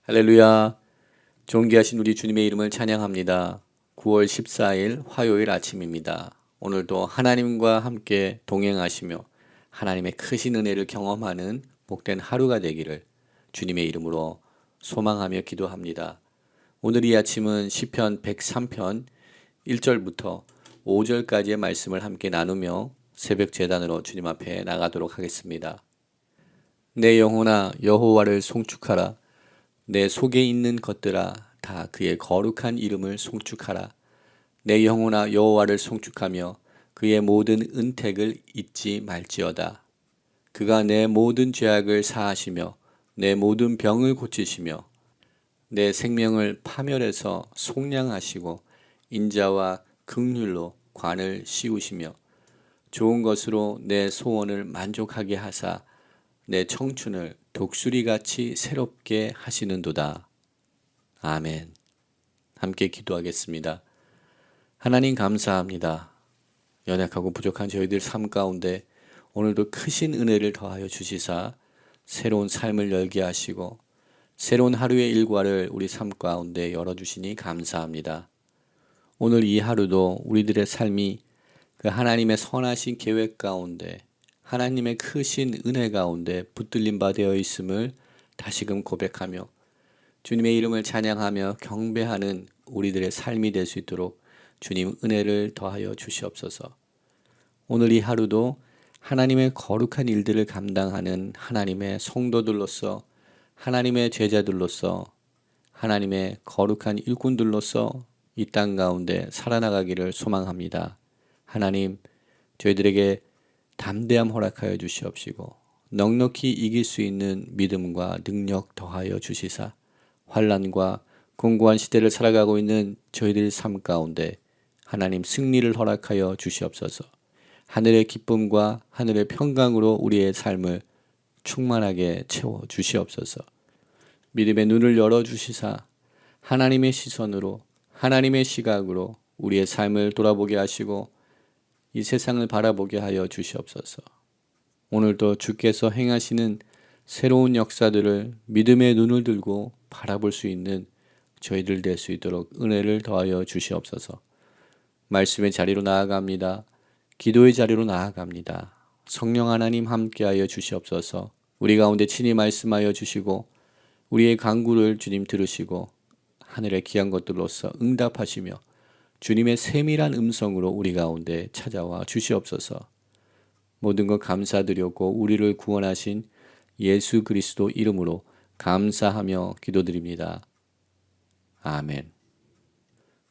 할렐루야. 존귀하신 우리 주님의 이름을 찬양합니다. 9월 14일 화요일 아침입니다. 오늘도 하나님과 함께 동행하시며 하나님의 크신 은혜를 경험하는 복된 하루가 되기를 주님의 이름으로 소망하며 기도합니다. 오늘 이 아침은 시편 103편 1절부터 5절까지의 말씀을 함께 나누며 새벽 제단으로 주님 앞에 나가도록 하겠습니다. 내 영혼아 여호와를 송축하라. 내 속에 있는 것들아 다 그의 거룩한 이름을 송축하라. 내 영혼아 여호와를 송축하며 그의 모든 은택을 잊지 말지어다. 그가 내 모든 죄악을 사하시며 내 모든 병을 고치시며 내 생명을 파멸해서 속량하시고 인자와 긍휼로 관을 씌우시며 좋은 것으로 내 소원을 만족하게 하사 내 청춘을 독수리같이 새롭게 하시는도다. 아멘. 함께 기도하겠습니다. 하나님 감사합니다. 연약하고 부족한 저희들 삶 가운데 오늘도 크신 은혜를 더하여 주시사 새로운 삶을 열게 하시고 새로운 하루의 일과를 우리 삶 가운데 열어주시니 감사합니다. 오늘 이 하루도 우리들의 삶이 그 하나님의 선하신 계획 가운데 하나님의 크신 은혜 가운데 붙들림 바 되어 있음을 다시금 고백하며 주님의 이름을 찬양하며 경배하는 우리들의 삶이 될 수 있도록 주님 은혜를 더하여 주시옵소서. 오늘 이 하루도 하나님의 거룩한 일들을 감당하는 하나님의 성도들로서 하나님의 제자들로서 하나님의 거룩한 일꾼들로서 이 땅 가운데 살아나가기를 소망합니다. 하나님, 저희들에게 담대함 허락하여 주시옵시고 넉넉히 이길 수 있는 믿음과 능력 더하여 주시사 환난과 공고한 시대를 살아가고 있는 저희들 삶 가운데 하나님 승리를 허락하여 주시옵소서. 하늘의 기쁨과 하늘의 평강으로 우리의 삶을 충만하게 채워 주시옵소서. 믿음의 눈을 열어 주시사 하나님의 시선으로 하나님의 시각으로 우리의 삶을 돌아보게 하시고 이 세상을 바라보게 하여 주시옵소서. 오늘도 주께서 행하시는 새로운 역사들을 믿음의 눈을 들고 바라볼 수 있는 저희들 될 수 있도록 은혜를 더하여 주시옵소서. 말씀의 자리로 나아갑니다. 기도의 자리로 나아갑니다. 성령 하나님 함께하여 주시옵소서. 우리 가운데 친히 말씀하여 주시고 우리의 간구를 주님 들으시고 하늘의 귀한 것들로서 응답하시며 주님의 세밀한 음성으로 우리 가운데 찾아와 주시옵소서. 모든 것 감사드렸고 우리를 구원하신 예수 그리스도 이름으로 감사하며 기도드립니다. 아멘.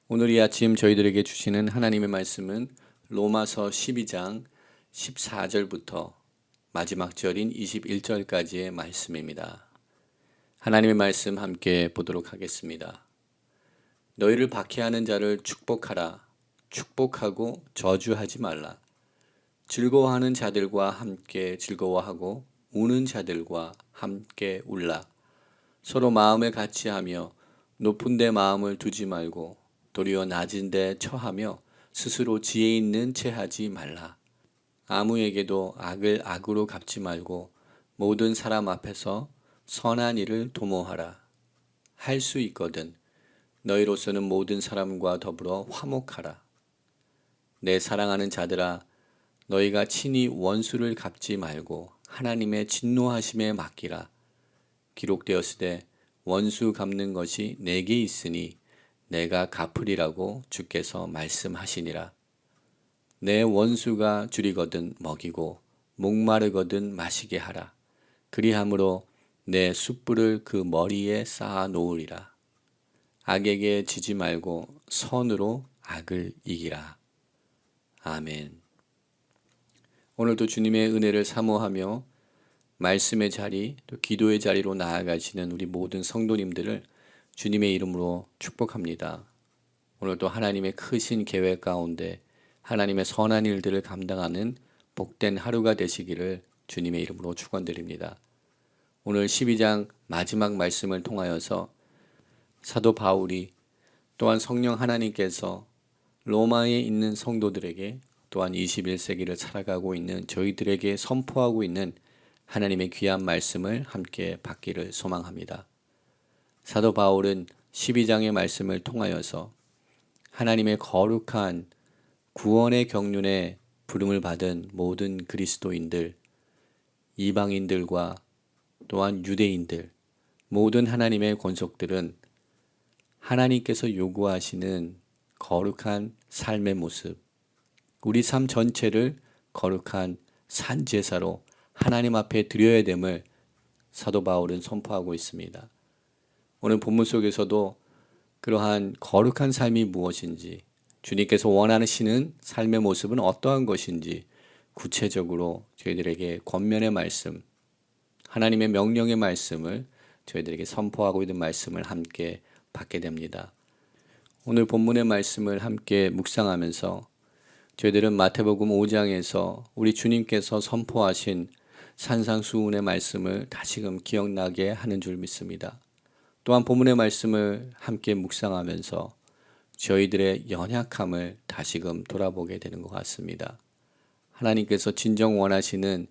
오늘 이 아침 저희들에게 주시는 하나님의 말씀은 로마서 12장 14절부터 마지막 절인 21절까지의 말씀입니다. 하나님의 말씀 함께 보도록 하겠습니다. 너희를 박해하는 자를 축복하라. 축복하고 저주하지 말라. 즐거워하는 자들과 함께 즐거워하고 우는 자들과 함께 울라. 서로 마음에 같이하며 높은 데 마음을 두지 말고 도리어 낮은 데 처하며 스스로 지혜 있는 채 하지 말라. 아무에게도 악을 악으로 갚지 말고 모든 사람 앞에서 선한 일을 도모하라. 할 수 있거든 너희로서는 모든 사람과 더불어 화목하라. 내 사랑하는 자들아, 너희가 친히 원수를 갚지 말고 하나님의 진노하심에 맡기라. 기록되었으되 원수 갚는 것이 내게 있으니 내가 갚으리라고 주께서 말씀하시니라. 내 원수가 줄이거든 먹이고 목마르거든 마시게 하라. 그리함으로 내 숯불을 그 머리에 쌓아 놓으리라. 악에게 지지 말고 선으로 악을 이기라. 아멘. 오늘도 주님의 은혜를 사모하며 말씀의 자리, 또 기도의 자리로 나아가시는 우리 모든 성도님들을 주님의 이름으로 축복합니다. 오늘도 하나님의 크신 계획 가운데 하나님의 선한 일들을 감당하는 복된 하루가 되시기를 주님의 이름으로 축원드립니다. 오늘 12장 마지막 말씀을 통하여서 사도 바울이 또한 성령 하나님께서 로마에 있는 성도들에게 또한 21세기를 살아가고 있는 저희들에게 선포하고 있는 하나님의 귀한 말씀을 함께 받기를 소망합니다. 사도 바울은 12장의 말씀을 통하여서 하나님의 거룩한 구원의 경륜에 부름을 받은 모든 그리스도인들, 이방인들과 또한 유대인들, 모든 하나님의 권속들은 하나님께서 요구하시는 거룩한 삶의 모습, 우리 삶 전체를 거룩한 산제사로 하나님 앞에 드려야 됨을 사도 바울은 선포하고 있습니다. 오늘 본문 속에서도 그러한 거룩한 삶이 무엇인지, 주님께서 원하시는 삶의 모습은 어떠한 것인지 구체적으로 저희들에게 권면의 말씀, 하나님의 명령의 말씀을 저희들에게 선포하고 있는 말씀을 함께 받게 됩니다. 오늘 본문의 말씀을 함께 묵상하면서 저희들은 마태복음 5장에서 우리 주님께서 선포하신 산상수훈의 말씀을 다시금 기억나게 하는 줄 믿습니다. 또한 본문의 말씀을 함께 묵상하면서 저희들의 연약함을 다시금 돌아보게 되는 것 같습니다. 하나님께서 진정 원하시는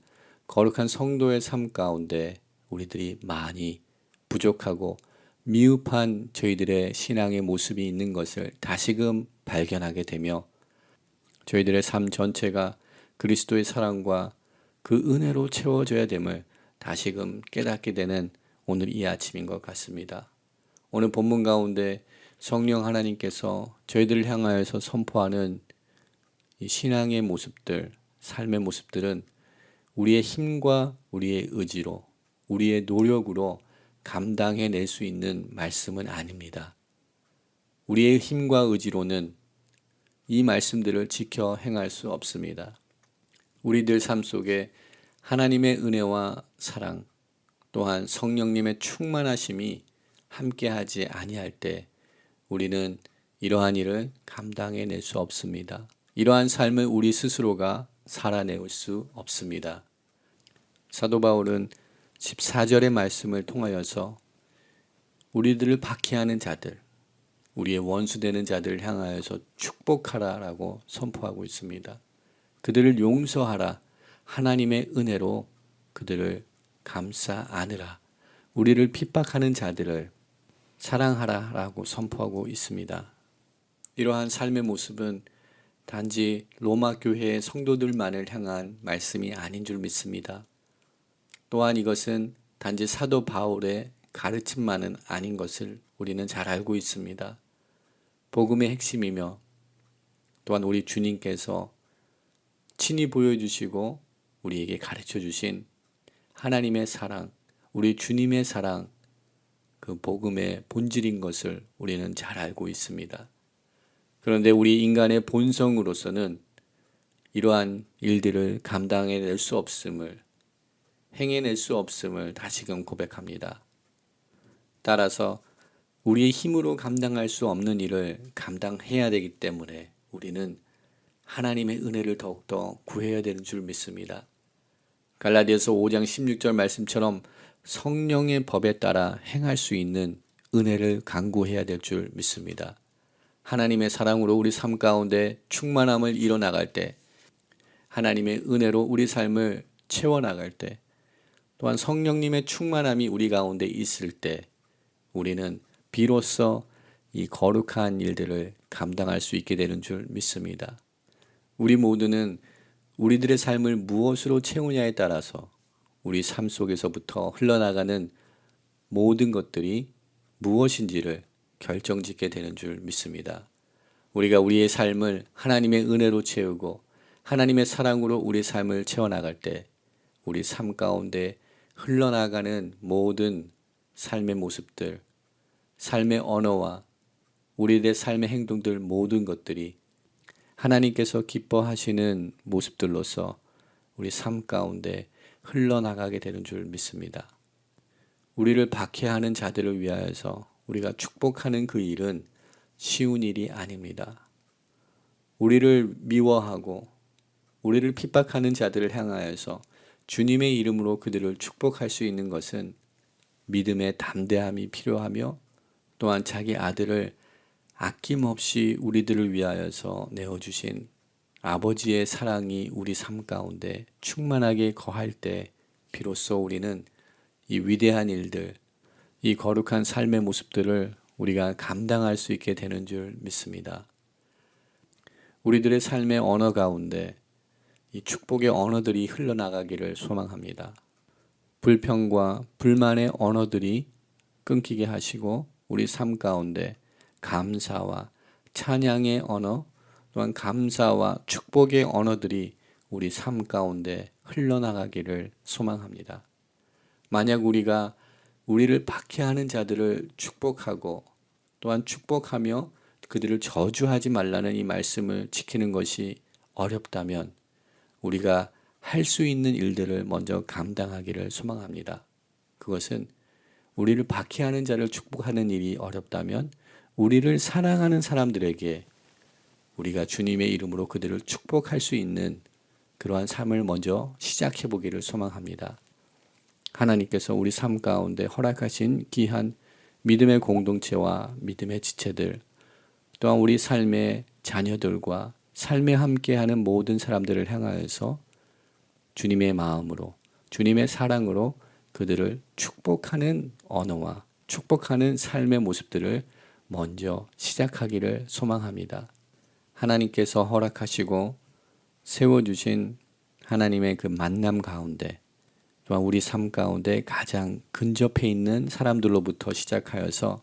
거룩한 성도의 삶 가운데 우리들이 많이 부족하고 미흡한 저희들의 신앙의 모습이 있는 것을 다시금 발견하게 되며 저희들의 삶 전체가 그리스도의 사랑과 그 은혜로 채워져야 됨을 다시금 깨닫게 되는 오늘 이 아침인 것 같습니다. 오늘 본문 가운데 성령 하나님께서 저희들을 향하여서 선포하는 이 신앙의 모습들, 삶의 모습들은 우리의 힘과 우리의 의지로, 우리의 노력으로 감당해낼 수 있는 말씀은 아닙니다. 우리의 힘과 의지로는 이 말씀들을 지켜 행할 수 없습니다. 우리들 삶 속에 하나님의 은혜와 사랑, 또한 성령님의 충만하심이 함께하지 아니할 때 우리는 이러한 일을 감당해낼 수 없습니다. 이러한 삶을 우리 스스로가 살아낼 수 없습니다. 사도 바울은 14절의 말씀을 통하여서 우리들을 박해하는 자들, 우리의 원수되는 자들을 향하여서 축복하라라고 선포하고 있습니다. 그들을 용서하라. 하나님의 은혜로 그들을 감싸 안으라. 우리를 핍박하는 자들을 사랑하라라고 선포하고 있습니다. 이러한 삶의 모습은 단지 로마 교회의 성도들만을 향한 말씀이 아닌 줄 믿습니다. 또한 이것은 단지 사도 바울의 가르침만은 아닌 것을 우리는 잘 알고 있습니다. 복음의 핵심이며 또한 우리 주님께서 친히 보여주시고 우리에게 가르쳐 주신 하나님의 사랑, 우리 주님의 사랑, 그 복음의 본질인 것을 우리는 잘 알고 있습니다. 그런데 우리 인간의 본성으로서는 이러한 일들을 감당해낼 수 없음을, 행해낼 수 없음을 다시금 고백합니다. 따라서 우리의 힘으로 감당할 수 없는 일을 감당해야 되기 때문에 우리는 하나님의 은혜를 더욱더 구해야 되는 줄 믿습니다. 갈라디아서 5장 16절 말씀처럼 성령의 법에 따라 행할 수 있는 은혜를 간구해야 될 줄 믿습니다. 하나님의 사랑으로 우리 삶 가운데 충만함을 이뤄나갈 때, 하나님의 은혜로 우리 삶을 채워나갈 때, 또한 성령님의 충만함이 우리 가운데 있을 때 우리는 비로소 이 거룩한 일들을 감당할 수 있게 되는 줄 믿습니다. 우리 모두는 우리들의 삶을 무엇으로 채우냐에 따라서 우리 삶 속에서부터 흘러나가는 모든 것들이 무엇인지를 결정짓게 되는 줄 믿습니다. 우리가 우리의 삶을 하나님의 은혜로 채우고 하나님의 사랑으로 우리 삶을 채워나갈 때 우리 삶 가운데 흘러나가는 모든 삶의 모습들, 삶의 언어와 우리들의 삶의 행동들 모든 것들이 하나님께서 기뻐하시는 모습들로서 우리 삶 가운데 흘러나가게 되는 줄 믿습니다. 우리를 박해하는 자들을 위하여서 우리가 축복하는 그 일은 쉬운 일이 아닙니다. 우리를 미워하고 우리를 핍박하는 자들을 향하여서 주님의 이름으로 그들을 축복할 수 있는 것은 믿음의 담대함이 필요하며 또한 자기 아들을 아낌없이 우리들을 위하여서 내어주신 아버지의 사랑이 우리 삶 가운데 충만하게 거할 때 비로소 우리는 이 위대한 일들, 이 거룩한 삶의 모습들을 우리가 감당할 수 있게 되는 줄 믿습니다. 우리들의 삶의 언어 가운데 이 축복의 언어들이 흘러나가기를 소망합니다. 불평과 불만의 언어들이 끊기게 하시고 우리 삶 가운데 감사와 찬양의 언어, 또한 감사와 축복의 언어들이 우리 삶 가운데 흘러나가기를 소망합니다. 만약 우리가 우리를 박해하는 자들을 축복하고 또한 축복하며 그들을 저주하지 말라는 이 말씀을 지키는 것이 어렵다면 우리가 할 수 있는 일들을 먼저 감당하기를 소망합니다. 그것은 우리를 박해하는 자를 축복하는 일이 어렵다면 우리를 사랑하는 사람들에게 우리가 주님의 이름으로 그들을 축복할 수 있는 그러한 삶을 먼저 시작해 보기를 소망합니다. 하나님께서 우리 삶 가운데 허락하신 귀한 믿음의 공동체와 믿음의 지체들, 또한 우리 삶의 자녀들과 삶에 함께하는 모든 사람들을 향하여서 주님의 마음으로, 주님의 사랑으로 그들을 축복하는 언어와 축복하는 삶의 모습들을 먼저 시작하기를 소망합니다. 하나님께서 허락하시고 세워주신 하나님의 그 만남 가운데 또한 우리 삶 가운데 가장 근접해 있는 사람들로부터 시작하여서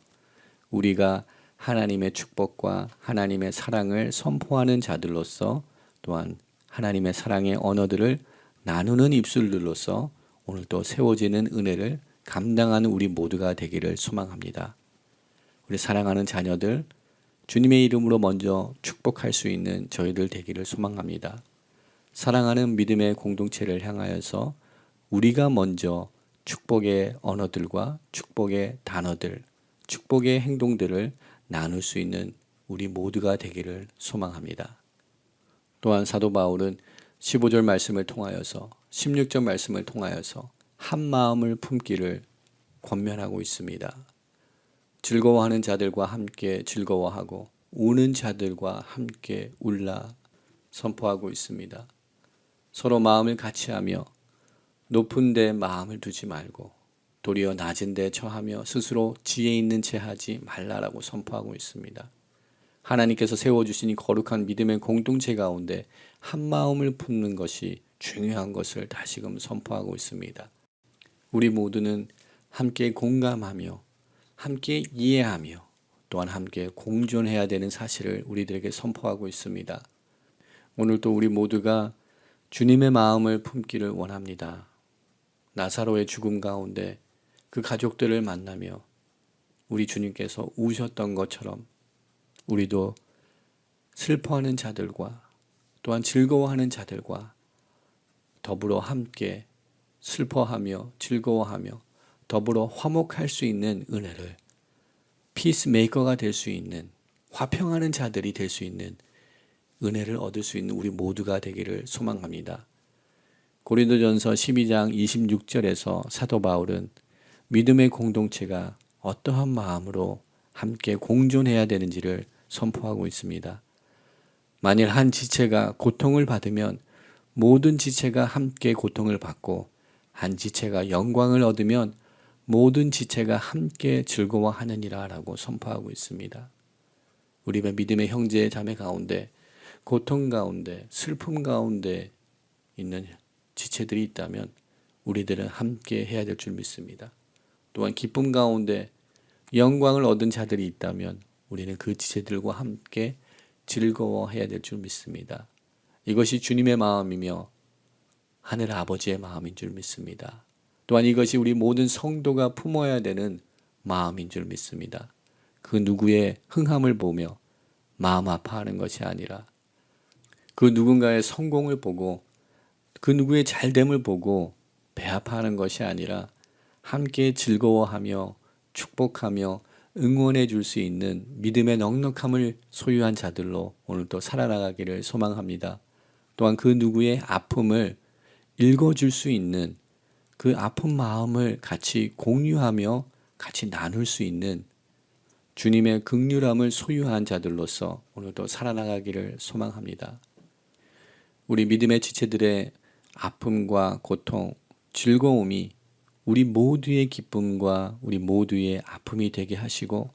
우리가 하나님의 축복과 하나님의 사랑을 선포하는 자들로서 또한 하나님의 사랑의 언어들을 나누는 입술들로서 오늘 또 세워지는 은혜를 감당하는 우리 모두가 되기를 소망합니다. 우리 사랑하는 자녀들 주님의 이름으로 먼저 축복할 수 있는 저희들 되기를 소망합니다. 사랑하는 믿음의 공동체를 향하여서 우리가 먼저 축복의 언어들과 축복의 단어들, 축복의 행동들을 나눌 수 있는 우리 모두가 되기를 소망합니다. 또한 사도 바울은 15절 말씀을 통하여서 16절 말씀을 통하여서 한 마음을 품기를 권면하고 있습니다. 즐거워하는 자들과 함께 즐거워하고 우는 자들과 함께 울라 선포하고 있습니다. 서로 마음을 같이하며 높은 데 마음을 두지 말고 도리어 낮은 데 처하며 스스로 지혜 있는 채 하지 말라라고 선포하고 있습니다. 하나님께서 세워주신 이 거룩한 믿음의 공동체 가운데 한 마음을 품는 것이 중요한 것을 다시금 선포하고 있습니다. 우리 모두는 함께 공감하며 함께 이해하며 또한 함께 공존해야 되는 사실을 우리들에게 선포하고 있습니다. 오늘도 우리 모두가 주님의 마음을 품기를 원합니다. 나사로의 죽음 가운데 그 가족들을 만나며 우리 주님께서 우셨던 것처럼 우리도 슬퍼하는 자들과 또한 즐거워하는 자들과 더불어 함께 슬퍼하며 즐거워하며 더불어 화목할 수 있는 은혜를 피스메이커가 될 수 있는 화평하는 자들이 될 수 있는 은혜를 얻을 수 있는 우리 모두가 되기를 소망합니다. 고린도전서 12장 26절에서 사도 바울은 믿음의 공동체가 어떠한 마음으로 함께 공존해야 되는지를 선포하고 있습니다. 만일 한 지체가 고통을 받으면 모든 지체가 함께 고통을 받고 한 지체가 영광을 얻으면 모든 지체가 함께 즐거워하느니라 라고 선포하고 있습니다. 우리가 믿음의 형제 자매 가운데 고통 가운데 슬픔 가운데 있는 지체들이 있다면 우리들은 함께 해야 될 줄 믿습니다. 또한 기쁨 가운데 영광을 얻은 자들이 있다면 우리는 그 지체들과 함께 즐거워해야 될 줄 믿습니다. 이것이 주님의 마음이며 하늘 아버지의 마음인 줄 믿습니다. 또한 이것이 우리 모든 성도가 품어야 되는 마음인 줄 믿습니다. 그 누구의 흥함을 보며 마음 아파하는 것이 아니라 그 누군가의 성공을 보고 그 누구의 잘됨을 보고 배 아파하는 것이 아니라 함께 즐거워하며 축복하며 응원해 줄 수 있는 믿음의 넉넉함을 소유한 자들로 오늘도 살아나가기를 소망합니다. 또한 그 누구의 아픔을 읽어줄 수 있는 그 아픈 마음을 같이 공유하며 같이 나눌 수 있는 주님의 긍휼함을 소유한 자들로서 오늘도 살아나가기를 소망합니다. 우리 믿음의 지체들의 아픔과 고통, 즐거움이 우리 모두의 기쁨과 우리 모두의 아픔이 되게 하시고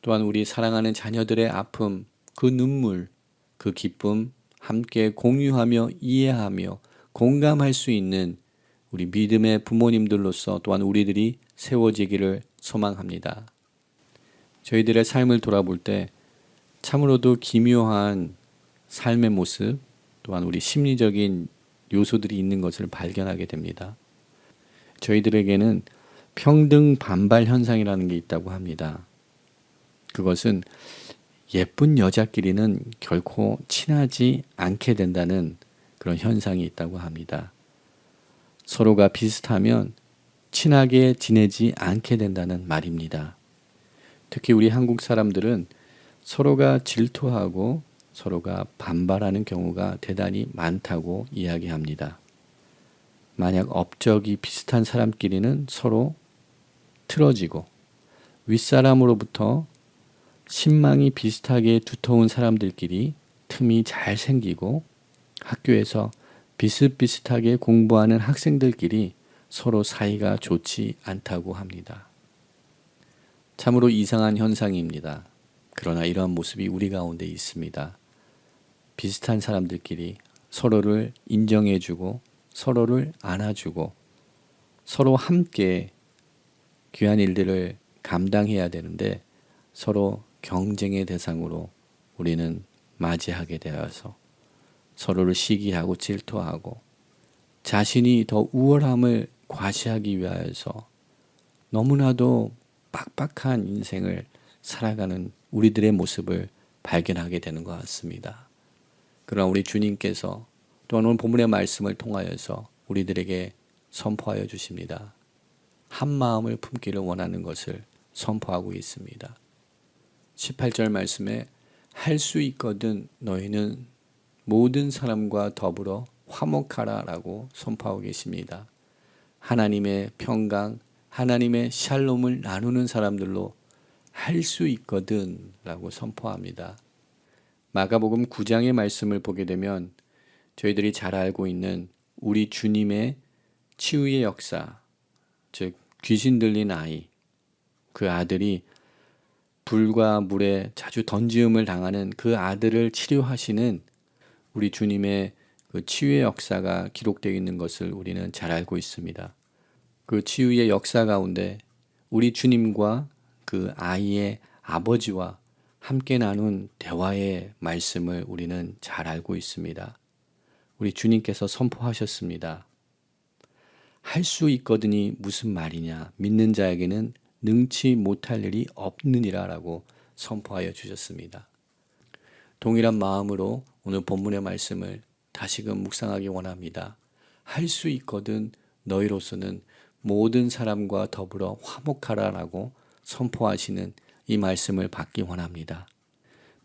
또한 우리 사랑하는 자녀들의 아픔, 그 눈물, 그 기쁨 함께 공유하며 이해하며 공감할 수 있는 우리 믿음의 부모님들로서 또한 우리들이 세워지기를 소망합니다. 저희들의 삶을 돌아볼 때 참으로도 기묘한 삶의 모습 또한 우리 심리적인 요소들이 있는 것을 발견하게 됩니다. 저희들에게는 평등 반발 현상이라는 게 있다고 합니다. 그것은 예쁜 여자끼리는 결코 친하지 않게 된다는 그런 현상이 있다고 합니다. 서로가 비슷하면 친하게 지내지 않게 된다는 말입니다. 특히 우리 한국 사람들은 서로가 질투하고 서로가 반발하는 경우가 대단히 많다고 이야기합니다. 만약 업적이 비슷한 사람끼리는 서로 틀어지고 윗사람으로부터 신망이 비슷하게 두터운 사람들끼리 틈이 잘 생기고 학교에서 비슷비슷하게 공부하는 학생들끼리 서로 사이가 좋지 않다고 합니다. 참으로 이상한 현상입니다. 그러나 이러한 모습이 우리 가운데 있습니다. 비슷한 사람들끼리 서로를 인정해주고 서로를 안아주고 서로 함께 귀한 일들을 감당해야 되는데 서로 경쟁의 대상으로 우리는 맞이하게 되어서 서로를 시기하고 질투하고 자신이 더 우월함을 과시하기 위하여서 너무나도 빡빡한 인생을 살아가는 우리들의 모습을 발견하게 되는 것 같습니다. 그러나 우리 주님께서 또한 오늘 본문의 말씀을 통하여서 우리들에게 선포하여 주십니다. 한 마음을 품기를 원하는 것을 선포하고 있습니다. 18절 말씀에 할 수 있거든 너희는 모든 사람과 더불어 화목하라 라고 선포하고 계십니다. 하나님의 평강, 하나님의 샬롬을 나누는 사람들로 할 수 있거든 라고 선포합니다. 마가복음 9장의 말씀을 보게 되면 저희들이 잘 알고 있는 우리 주님의 치유의 역사, 즉 귀신 들린 아이, 그 아들이 불과 물에 자주 던지음을 당하는 그 아들을 치료하시는 우리 주님의 그 치유의 역사가 기록되어 있는 것을 우리는 잘 알고 있습니다. 그 치유의 역사 가운데 우리 주님과 그 아이의 아버지와 함께 나눈 대화의 말씀을 우리는 잘 알고 있습니다. 우리 주님께서 선포하셨습니다. 할 수 있거든이 무슨 말이냐? 믿는 자에게는 능치 못할 일이 없느니라 라고 선포하여 주셨습니다. 동일한 마음으로 오늘 본문의 말씀을 다시금 묵상하기 원합니다. 할 수 있거든 너희로서는 모든 사람과 더불어 화목하라 라고 선포하시는 이 말씀을 받기 원합니다.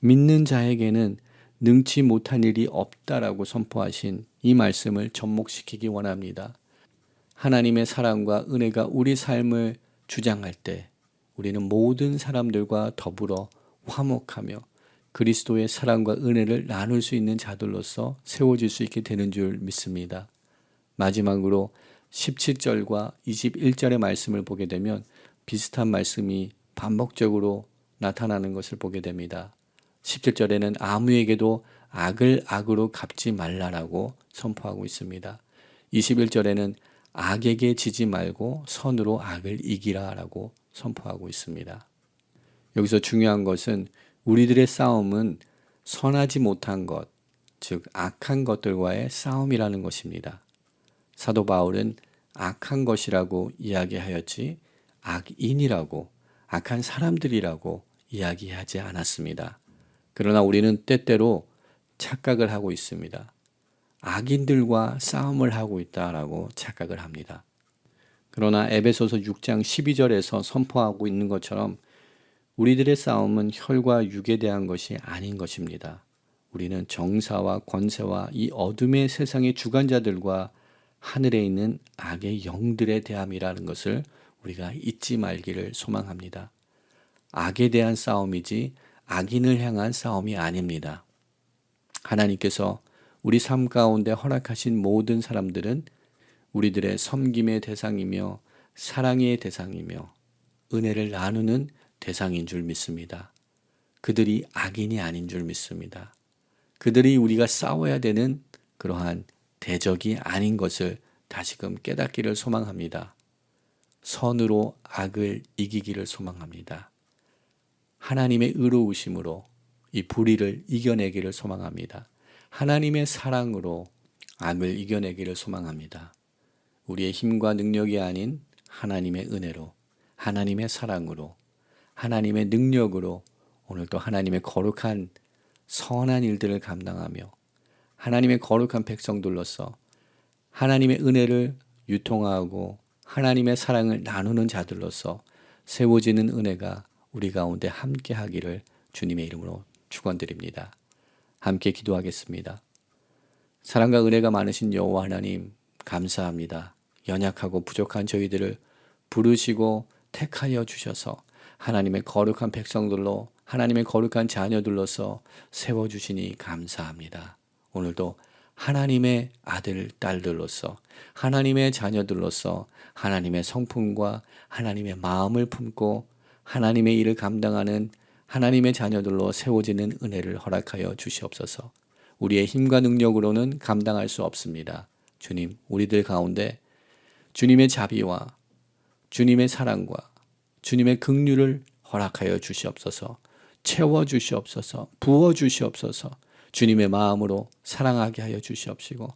믿는 자에게는 능치 못한 일이 없다라고 선포하신 이 말씀을 접목시키기 원합니다. 하나님의 사랑과 은혜가 우리 삶을 주장할 때 우리는 모든 사람들과 더불어 화목하며 그리스도의 사랑과 은혜를 나눌 수 있는 자들로서 세워질 수 있게 되는 줄 믿습니다. 마지막으로 17절과 21절의 말씀을 보게 되면 비슷한 말씀이 반복적으로 나타나는 것을 보게 됩니다. 17절에는 아무에게도 악을 악으로 갚지 말라라고 선포하고 있습니다. 21절에는 악에게 지지 말고 선으로 악을 이기라라고 선포하고 있습니다. 여기서 중요한 것은 우리들의 싸움은 선하지 못한 것, 즉 악한 것들과의 싸움이라는 것입니다. 사도 바울은 악한 것이라고 이야기하였지 악인이라고 악한 사람들이라고 이야기하지 않았습니다. 그러나 우리는 때때로 착각을 하고 있습니다. 악인들과 싸움을 하고 있다라고 착각을 합니다. 그러나 에베소서 6장 12절에서 선포하고 있는 것처럼 우리들의 싸움은 혈과 육에 대한 것이 아닌 것입니다. 우리는 정사와 권세와 이 어둠의 세상의 주관자들과 하늘에 있는 악의 영들에 대함이라는 것을 우리가 잊지 말기를 소망합니다. 악에 대한 싸움이지 악인을 향한 싸움이 아닙니다. 하나님께서 우리 삶 가운데 허락하신 모든 사람들은 우리들의 섬김의 대상이며 사랑의 대상이며 은혜를 나누는 대상인 줄 믿습니다. 그들이 악인이 아닌 줄 믿습니다. 그들이 우리가 싸워야 되는 그러한 대적이 아닌 것을 다시금 깨닫기를 소망합니다. 선으로 악을 이기기를 소망합니다. 하나님의 의로우심으로 이 불의를 이겨내기를 소망합니다. 하나님의 사랑으로 악을 이겨내기를 소망합니다. 우리의 힘과 능력이 아닌 하나님의 은혜로, 하나님의 사랑으로, 하나님의 능력으로 오늘도 하나님의 거룩한 선한 일들을 감당하며 하나님의 거룩한 백성들로서 하나님의 은혜를 유통하고 하나님의 사랑을 나누는 자들로서 세워지는 은혜가 우리 가운데 함께 하기를 주님의 이름으로 축원드립니다. 함께 기도하겠습니다. 사랑과 은혜가 많으신 여호와 하나님, 감사합니다. 연약하고 부족한 저희들을 부르시고 택하여 주셔서 하나님의 거룩한 백성들로, 하나님의 거룩한 자녀들로서 세워주시니 감사합니다. 오늘도 하나님의 아들, 딸들로서, 하나님의 자녀들로서 하나님의 성품과 하나님의 마음을 품고 하나님의 일을 감당하는 하나님의 자녀들로 세워지는 은혜를 허락하여 주시옵소서. 우리의 힘과 능력으로는 감당할 수 없습니다. 주님, 우리들 가운데 주님의 자비와 주님의 사랑과 주님의 긍휼을 허락하여 주시옵소서. 채워 주시옵소서. 부어 주시옵소서. 주님의 마음으로 사랑하게 하여 주시옵시고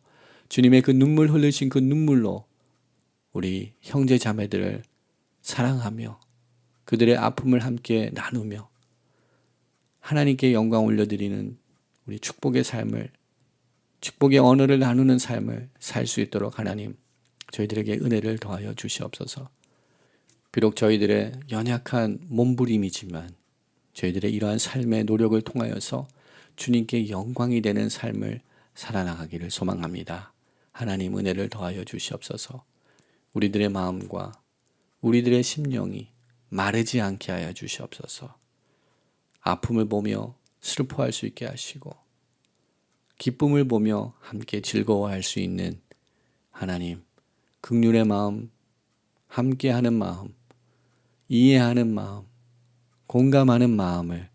주님의 그 눈물 흘리신 그 눈물로 우리 형제 자매들을 사랑하며 그들의 아픔을 함께 나누며 하나님께 영광 올려드리는 우리 축복의 삶을, 축복의 언어를 나누는 삶을 살 수 있도록 하나님 저희들에게 은혜를 더하여 주시옵소서. 비록 저희들의 연약한 몸부림이지만 저희들의 이러한 삶의 노력을 통하여서 주님께 영광이 되는 삶을 살아나가기를 소망합니다. 하나님 은혜를 더하여 주시옵소서. 우리들의 마음과 우리들의 심령이 마르지 않게 하여 주시옵소서. 아픔을 보며 슬퍼할 수 있게 하시고 기쁨을 보며 함께 즐거워할 수 있는 하나님, 긍휼의 마음, 함께하는 마음, 이해하는 마음, 공감하는 마음을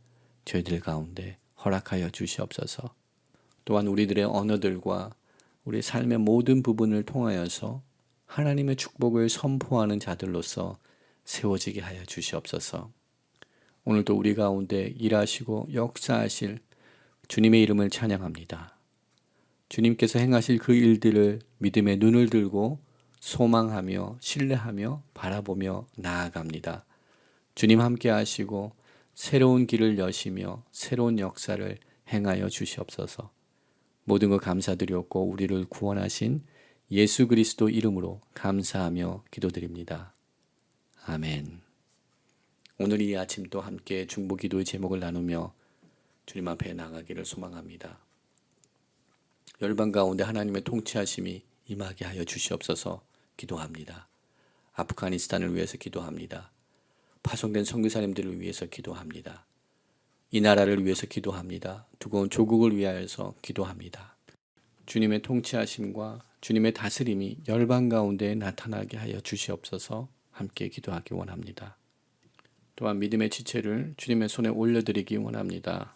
저희들 가운데 허락하여 주시옵소서. 또한 우리들의 언어들과 우리 삶의 모든 부분을 통하여서 하나님의 축복을 선포하는 자들로서 세워지게 하여 주시옵소서. 오늘도 우리 가운데 일하시고 역사하실 주님의 이름을 찬양합니다. 주님께서 행하실 그 일들을 믿음의 눈을 들고 소망하며 신뢰하며 바라보며 나아갑니다. 주님 함께 하시고 새로운 길을 여시며 새로운 역사를 행하여 주시옵소서. 모든 것 감사드렸고 우리를 구원하신 예수 그리스도 이름으로 감사하며 기도드립니다. 아멘. 오늘 이 아침도 함께 중보기도의 제목을 나누며 주님 앞에 나가기를 소망합니다. 열방 가운데 하나님의 통치하심이 임하게 하여 주시옵소서 기도합니다. 아프가니스탄을 위해서 기도합니다. 파송된 선교사님들을 위해서 기도합니다. 이 나라를 위해서 기도합니다. 두고온 조국을 위하여서 기도합니다. 주님의 통치하심과 주님의 다스림이 열방 가운데 나타나게 하여 주시옵소서 함께 기도하기 원합니다. 또한 믿음의 지체를 주님의 손에 올려드리기 원합니다.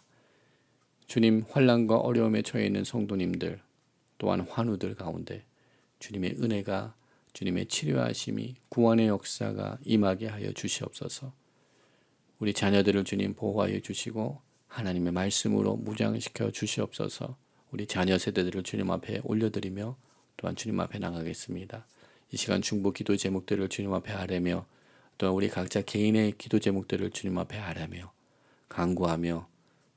주님 환난과 어려움에 처해 있는 성도님들 또한 환우들 가운데 주님의 은혜가 주님의 치료하심이 구원의 역사가 임하게 하여 주시옵소서. 우리 자녀들을 주님 보호하여 주시고 하나님의 말씀으로 무장시켜 주시옵소서. 우리 자녀 세대들을 주님 앞에 올려드리며 또한 주님 앞에 나가겠습니다. 이 시간 중보 기도 제목들을 주님 앞에 아뢰며 또한 우리 각자 개인의 기도 제목들을 주님 앞에 아뢰며 간구하며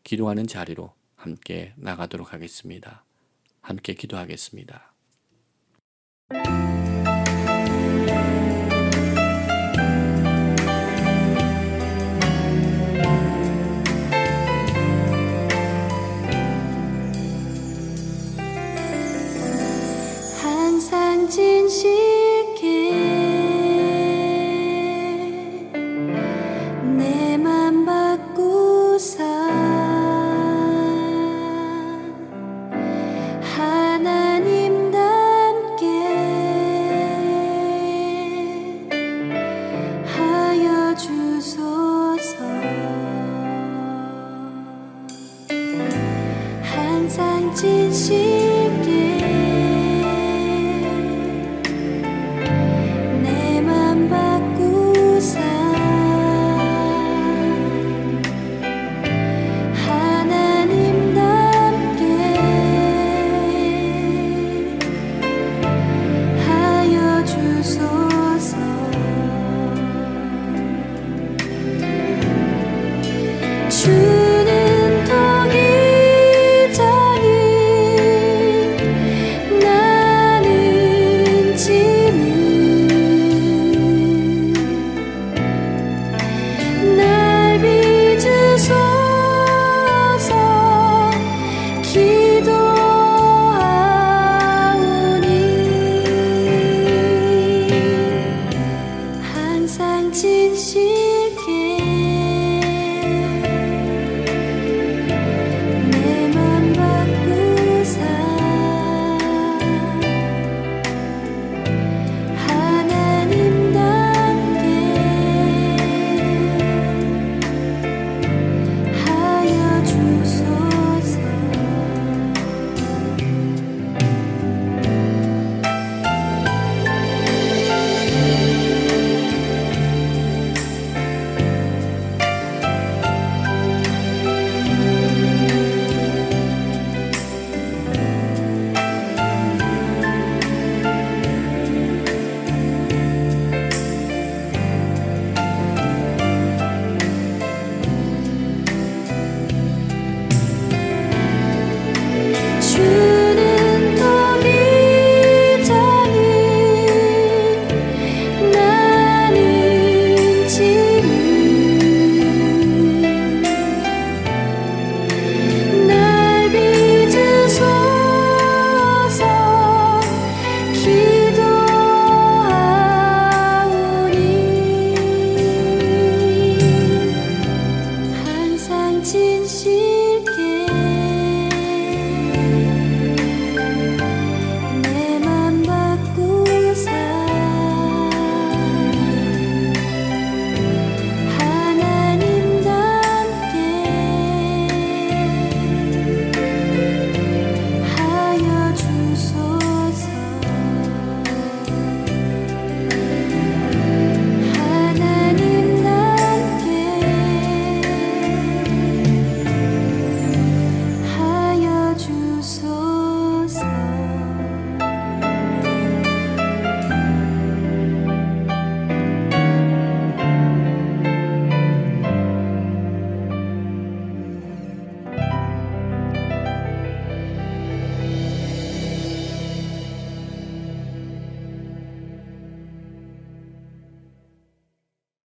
기도하는 자리로 함께 나가도록 하겠습니다. 함께 기도하겠습니다. 항상 진실게 내 맘 바꾸사 하나님답게 진실게 내 맘 바꾸사 하나님답게 하여 주소서. 주